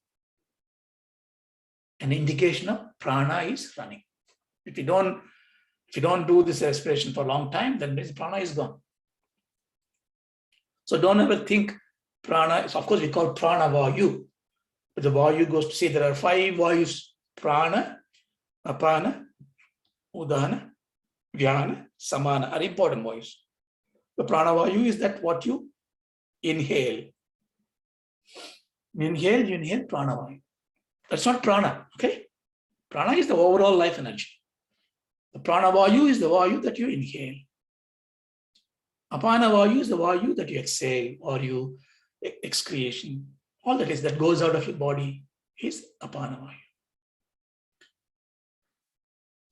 an indication of prana is running. If you don't do this respiration for a long time, then prana is gone. So don't ever think prana, of course we call prana vayu, but the vayu goes to say there are 5 vayus: prana, apana, udana, vyana, samana are important vayus. The prana vayu is that what you inhale. You inhale prana vayu. That's not prana, okay? Prana is the overall life energy. The prana vayu is the vayu that you inhale. Apana vayu is the vayu that you exhale or you excretion. All that is that goes out of your body is apana vayu.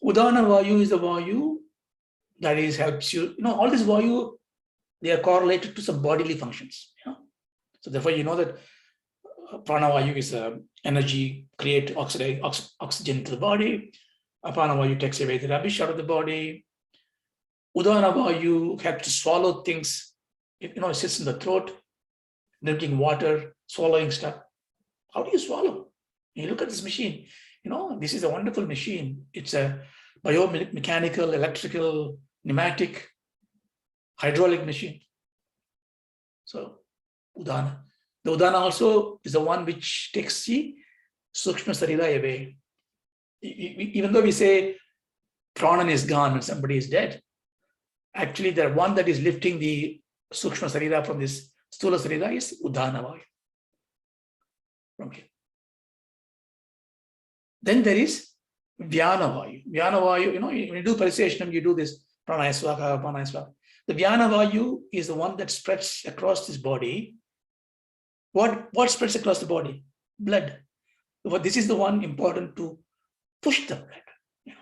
Udana vayu is the vayu that is helps you. All this vayu, they are correlated to some bodily functions. So therefore, you know that prana vayu is energy, create oxygen to the body. Apana vayu takes away the rubbish out of the body. Udana vayu helps to swallow things. It sits in the throat, drinking water, swallowing stuff. How do you swallow? You look at this machine. This is a wonderful machine. It's a biomechanical, electrical, pneumatic, hydraulic machine. So, Udana. The Udana also is the one which takes the Sukshma Sarira away. Even though we say Pranan is gone and somebody is dead, actually the one that is lifting the Sukshma Sarira from this Sthula Sarira is Udana Vayu. From here. Then there is Vyana Vayu. Vyana Vayu, when you do Pariseshanam, you do this Pranaya Swaka, Pranaya Swaka. The Vyana Vayu is the one that spreads across this body. What spreads across the body? Blood. But this is the one important to push the blood.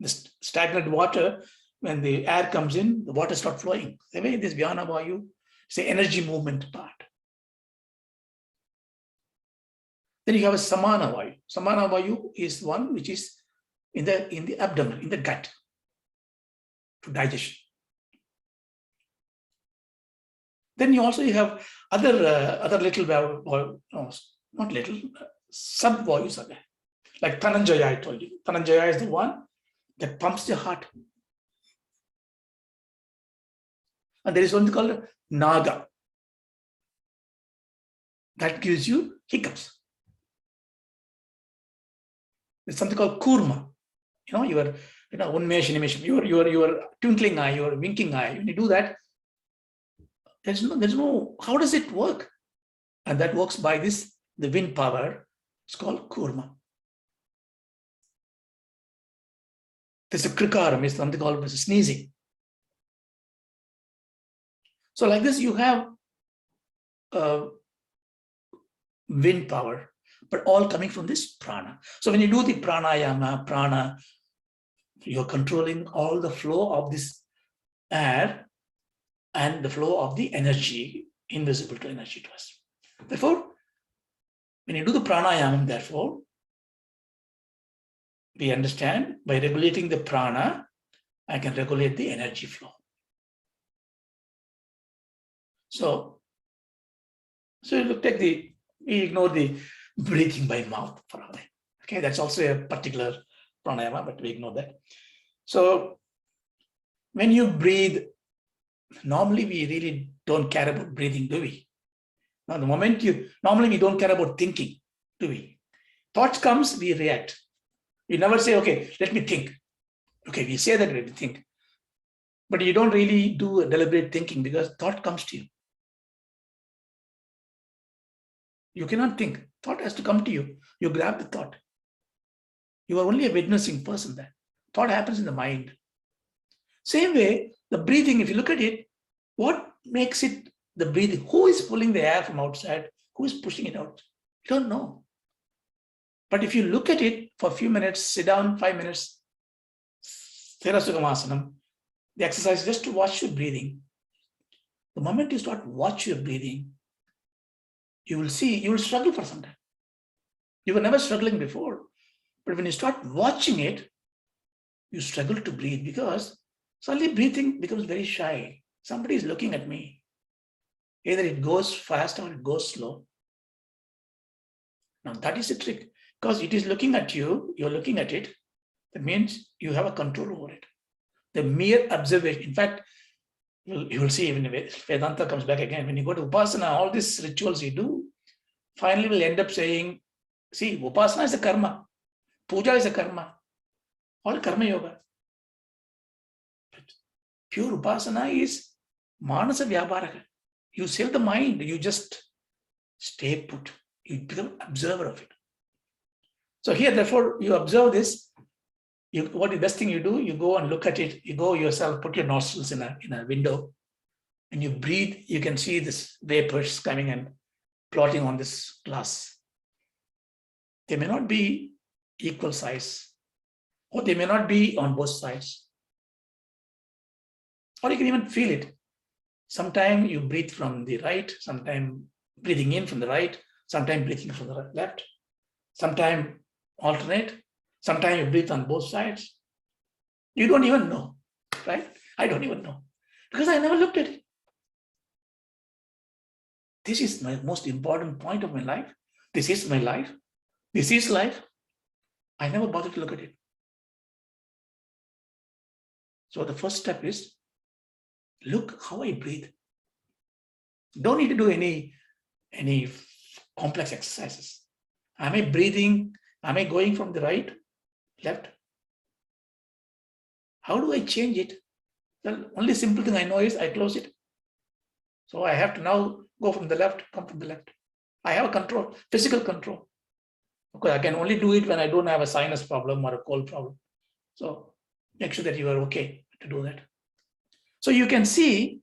The stagnant water, when the air comes in, the water starts flowing. The way this Vyana Vayu is the energy movement part. Then you have a Samana Vayu. Samana Vayu is one which is in the abdomen, in the gut, to digestion. Then you have other little, not little, sub-vayus are there. Like Dhananjaya, I told you. Dhananjaya is the one that pumps the heart. And there is one called Naga. That gives you hiccups. There's something called Kurma. Your Unmesh, Animation, your twinkling eye, your winking eye. When you do that, there's no, how does it work? And that works by the wind power. It's called Kurma. There's a Krikaram, it's something called sneezing. So like this, you have wind power, but all coming from this prana. So when you do the pranayama, prana, you're controlling all the flow of this air and the flow of the energy, invisible to energy to us. Therefore, when you do the pranayama, therefore, we understand by regulating the prana, I can regulate the energy flow. So we ignore the breathing by mouth for a while. Okay, that's also a particular pranayama, but we ignore that. So when you breathe, normally we really don't care about breathing, do we? Now, the moment normally we don't care about thinking, do we? Thoughts comes, we react. You never say, okay, let me think. Okay, we say that, let me think. But you don't really do a deliberate thinking because thought comes to you. You cannot think. Thought has to come to you. You grab the thought. You are only a witnessing person there. Thought happens in the mind. Same way, the breathing, if you look at it, what makes it the breathing? Who is pulling the air from outside? Who is pushing it out? You don't know. But if you look at it for a few minutes, sit down 5 minutes, Sthira Sukhamasana, the exercise just to watch your breathing. The moment you start watch your breathing, you will see, you will struggle for some time. You were never struggling before. But when you start watching it, you struggle to breathe because suddenly breathing becomes very shy. Somebody is looking at me. Either it goes fast or it goes slow. Now that is the trick. Because it is looking at you, you're looking at it. That means you have a control over it. The mere observation. In fact, you will see when Vedanta comes back again, when you go to Upasana, all these rituals you do, finally will end up saying, see, Upasana is a karma. Puja is a karma. All karma yoga. But pure Upasana is manasa vyabharaka. You save the mind, you just stay put. You become observer of it. So here, therefore, you observe this. What the best thing you do, you go and look at it. You go yourself, put your nostrils in a window, and you breathe. You can see this vapors coming and plotting on this glass. They may not be equal size, or they may not be on both sides. Or you can even feel it. Sometimes you breathe from the right, sometimes breathing in from the right, sometimes breathing from the left, sometimes alternate, sometimes you breathe on both sides. You don't even know, right? I don't even know, because I never looked at it. This is my most important point of my life. This is my life. This is life. I never bothered to look at it. So the first step is, look how I breathe. Don't need to do any complex exercises. Am I breathing? Am I going from the right, left? How do I change it? The only simple thing I know is I close it. So I have to now go from the left, come from the left. I have a control, physical control. Okay, I can only do it when I don't have a sinus problem or a cold problem. So make sure that you are okay to do that. So you can see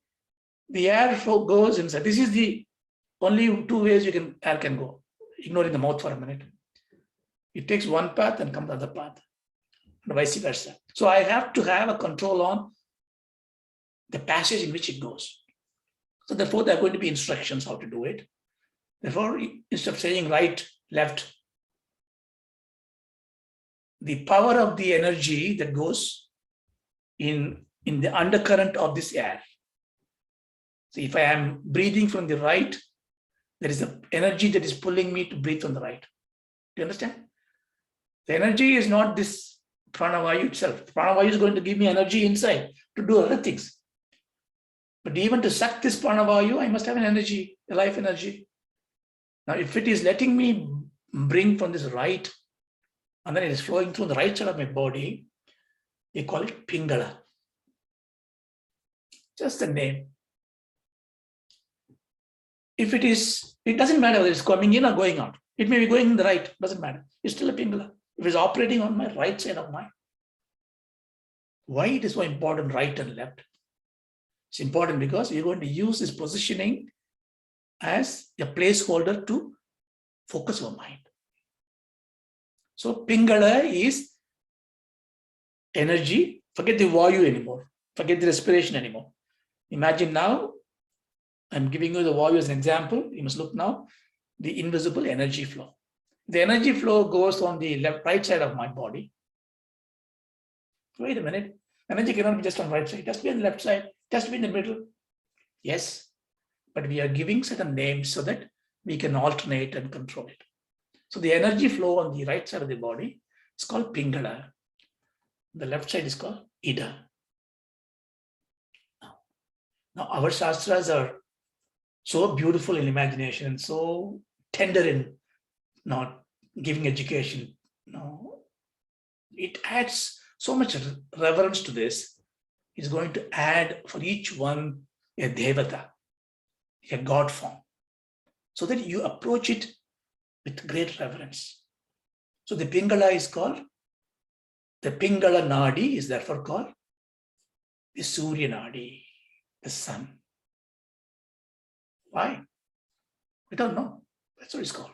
the air flow goes inside. This is the only two ways air can go, ignoring the mouth for a minute. It takes one path and comes the other path, and vice versa. So I have to have a control on the passage in which it goes. So therefore, there are going to be instructions how to do it. Therefore, instead of saying right, left, the power of the energy that goes in the undercurrent of this air. So if I am breathing from the right, there is an energy that is pulling me to breathe from the right. Do you understand? The energy is not this pranavayu itself. Pranavayu is going to give me energy inside to do other things. But even to suck this pranavayu, I must have an energy, a life energy. Now, if it is letting me bring from this right, and then it is flowing through the right side of my body, they call it Pingala. Just the name. If it is, it doesn't matter whether it's coming in or going out. It may be going in the right, doesn't matter. It's still a Pingala. If it's operating on my right side of mind. Why it is so important, right and left? It's important because you're going to use this positioning as a placeholder to focus your mind. So Pingala is energy. Forget the Vayu anymore. Forget the respiration anymore. Imagine now, I'm giving you the Vayu as an example. You must look now, the invisible energy flow. The energy flow goes on the right side of my body. Wait a minute. Energy cannot be just on the right side. It has to be on the left side. It has to be in the middle. Yes. But we are giving certain names so that we can alternate and control it. So the energy flow on the right side of the body is called Pingala. The left side is called Ida. Now our Shastras are so beautiful in imagination and so tender in not giving education. No, it adds so much reverence to this. It's going to add for each one a devata, a god form, so that you approach it with great reverence. So the Pingala is called, the Pingala Nadi is therefore called the Surya Nadi, the sun. Why? We don't know. That's what it's called.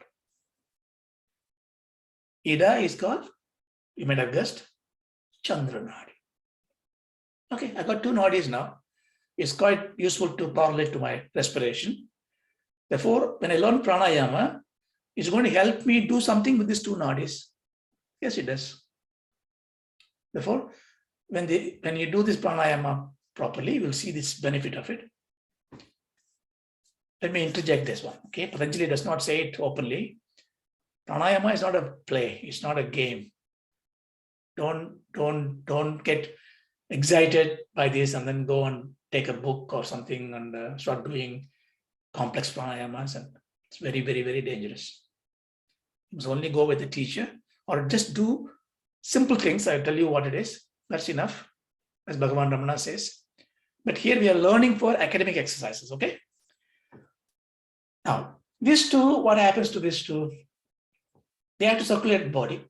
Ida is called, you might have guessed, Chandra Nadi. Okay, I got two nadis now. It's quite useful to correlate to my respiration. Therefore, when I learn pranayama, it's going to help me do something with these two nadis. Yes, it does. Therefore, when you do this pranayama properly, you will see this benefit of it. Let me interject this one. Okay, Patanjali does not say it openly. Pranayama is not a play. It's not a game. Don't get excited by this and then go and take a book or something and start doing complex pranayamas. And it's very, very, very dangerous. You must only go with the teacher or just do simple things. I'll tell you what it is. That's enough, as Bhagavan Ramana says. But here we are learning for academic exercises, okay? Now, these two, what happens to these two? They have to circulate the body.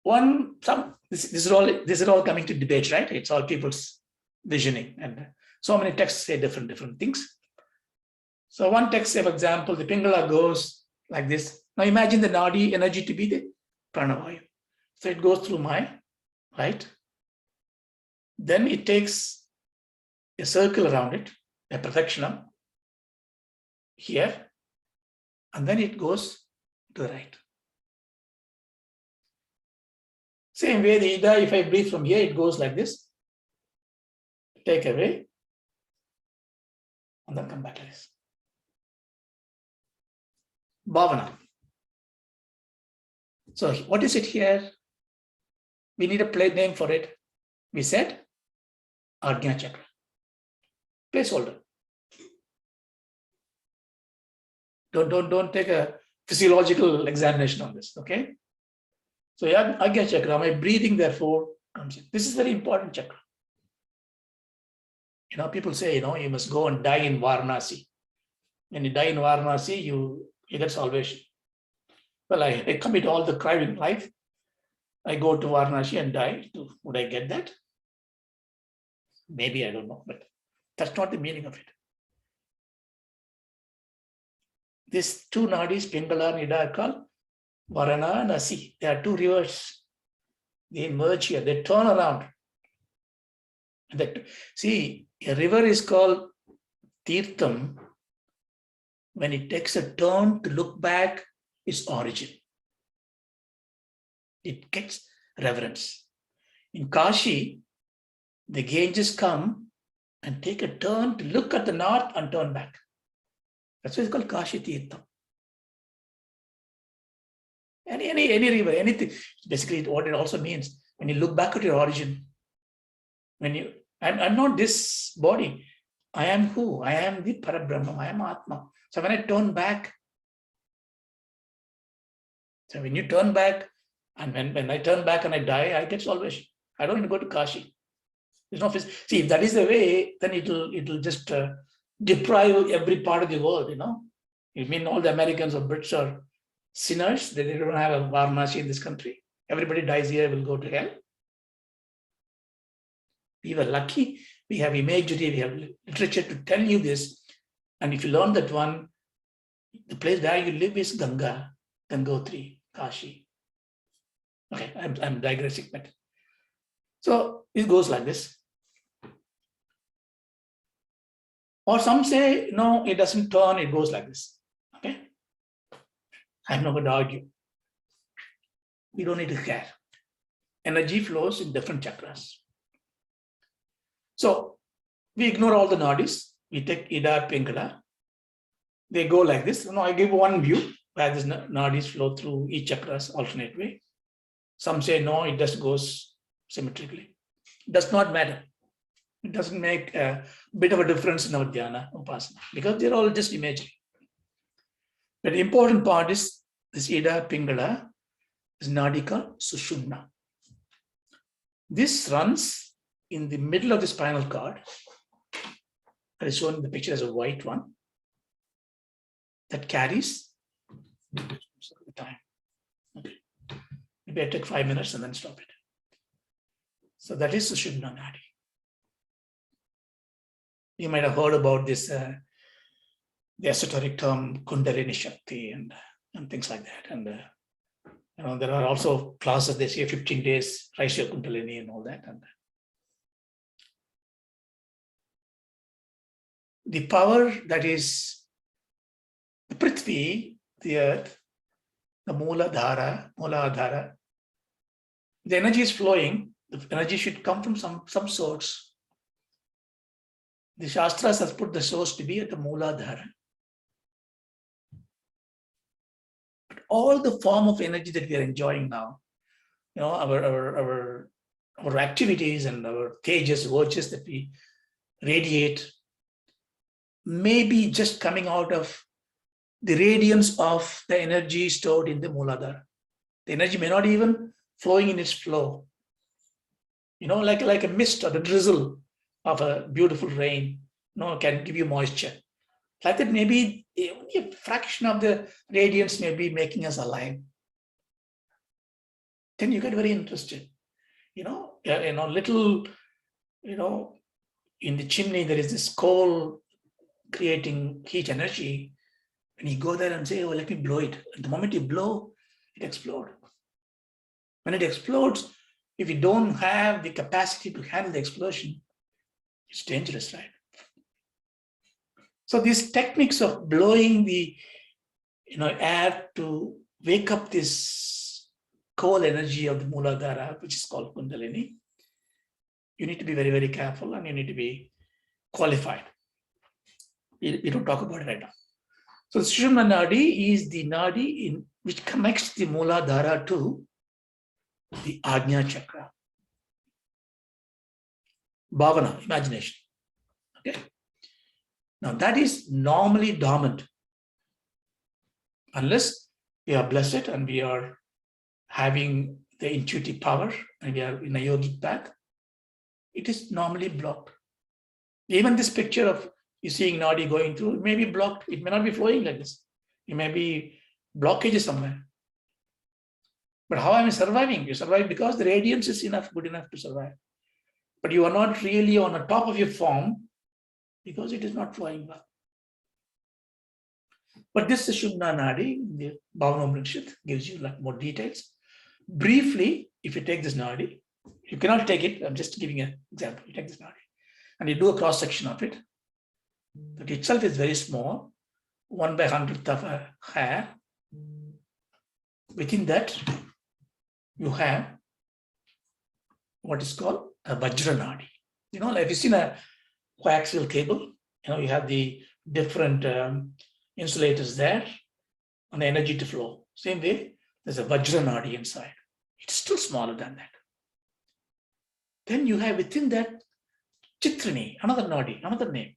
this is all coming to debate, right? It's all people's visioning, and so many texts say different things. So one text say, for example, the Pingala goes like this. Now imagine the Nadi energy to be the Pranavayu. So it goes through my right. Then it takes a circle around it, a pradakshina here, and then it goes to the right. Same way the Ida, if I breathe from here, it goes like this. Take away, and then come back like this. Bhavana. So what is it here? We need a play name for it. We said Ajna Chakra. Placeholder. Don't take a physiological examination on this, okay? So Ajna Chakra, my breathing therefore comes in. This is very important chakra. People say, you must go and die in Varanasi. When you die in Varanasi, you get salvation. Well, I commit all the crime in life. I go to Varanasi and die. Would I get that? Maybe, I don't know, but that's not the meaning of it. These two nadis, Pingala and Ida, are called Varana and Asi. They are two rivers. They merge here. They turn around. See, a river is called Tirtham when it takes a turn to look back its origin. It gets reverence. In Kashi, the Ganges come and take a turn to look at the north and turn back. That's why it's called Kashi Tirtham. Any river, anything. Basically, what it also means, when you look back at your origin, I'm not this body. I am who? I am the Parabrahma. I am Atma. So when I turn back, when you turn back, and when I turn back and I die, I get salvation. I don't need to go to Kashi. There's no see, if that is the way, then it'll just deprive every part of the world. You mean all the Americans or Brits are sinners? They don't have a Varanasi in this country. Everybody dies here, will go to hell. We were lucky. We have imagery, we have literature to tell you this. And if you learn that one, the place where you live is Gangotri, Kashi. Okay, I'm digressing, but so it goes like this. Or some say, no, it doesn't turn, it goes like this. Okay? I'm not going to argue. We don't need to care. Energy flows in different chakras. So we ignore all the nadis. We take Ida, Pingala. They go like this. I give one view where these nadis flow through each chakras alternate way. Some say no, it just goes symmetrically. It does not matter. It doesn't make a bit of a difference in our dhyana, upasana, because they're all just imagery. But the important part is this Ida, Pingala is nadi called Sushumna. This runs in the middle of the spinal cord. That is shown in the picture as a white one. That carries the time. Okay. Maybe I take 5 minutes and then stop it. So that is Sushumna Nadi. You might have heard about this, the esoteric term Kundalini Shakti and things like that. And there are also classes, they say 15 days, rise your Kundalini and all that. And the power that is the Prithvi, the earth, the Mula Adhara, the energy is flowing. The energy should come from some source. The Shastras has put the source to be at the Mula Adhara. But all the form of energy that we are enjoying now, our activities and our tejas, virtues that we radiate, may be just coming out of the radiance of the energy stored in the Mooladhara. The energy may not even flowing in its flow. Like a mist or the drizzle of a beautiful rain, can give you moisture. Like that, maybe a fraction of the radiance may be making us alive. then you get very interested. Little, in the chimney, there is this coal creating heat energy. When you go there and say, oh, let me blow it. And the moment you blow, it explodes. When it explodes, if you don't have the capacity to handle the explosion, it's dangerous, right? So these techniques of blowing the air to wake up this coal energy of the Mooladhara, which is called Kundalini, you need to be very, very careful, and you need to be qualified. We don't talk about it right now. So Sushumna Nadi is the Nadi which connects the Mooladhara to the Ajna Chakra. Bhavana, imagination. Okay. Now that is normally dormant. Unless we are blessed and we are having the intuitive power and we are in a yogic path, it is normally blocked. Even this picture of you seeing Nadi going through, it may be blocked. It may not be flowing like this. It may be blockages somewhere. But how am I surviving? You survive because the radiance is good enough to survive. But you are not really on the top of your form because it is not flowing well. But this Sushumna Nadi, the Bhavana Upanishad, gives you more details. Briefly, if you take this Nadi, you cannot take it. I'm just giving an example. You take this Nadi and you do a cross section of it. That itself is very small, 1/100th of a hair. Within that, you have what is called a Vajra Nadi. Like you've seen a coaxial cable, you have the different insulators there and the energy to flow. Same way, there's a Vajra Nadi inside. It's still smaller than that. Then you have within that Chitrani, another Nadi, another name,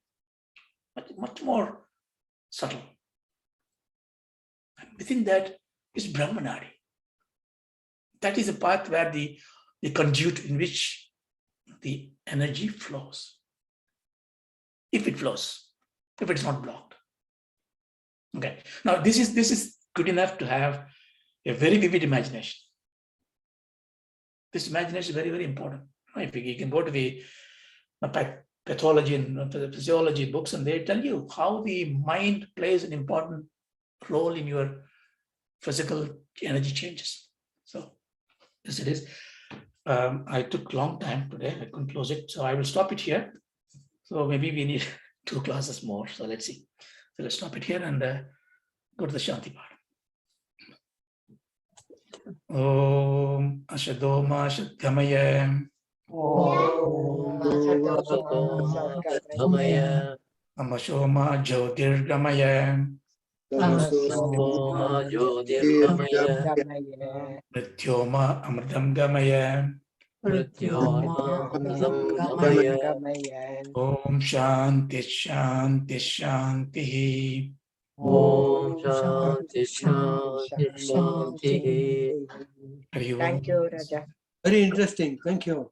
much more subtle. And within that is Brahma Nadi. That is a path where the conduit in which the energy flows. If it flows, if it's not blocked. Okay. Now this is good enough to have a very vivid imagination. This imagination is very, very important. If you can go to the pathology and physiology books, and they tell you how the mind plays an important role in your physical energy changes. So this it is. I took a long time today. I couldn't close it, so I will stop it here. So maybe we need 2 classes more. So let's see. So let's stop it here and go to the Shanti part. Om Ashadoma Shadgamaya. Om Ashadoma Amashoma Jyotirgamaya. Amashoma Jyotirgamaya. Mrityoma Amritam Gamaya. Mrityoma Amritam Gamaya. Om Shanti Shanti Shanti. Om Shanti Shanti Shanti. Thank you, Raja. Very interesting. Thank you.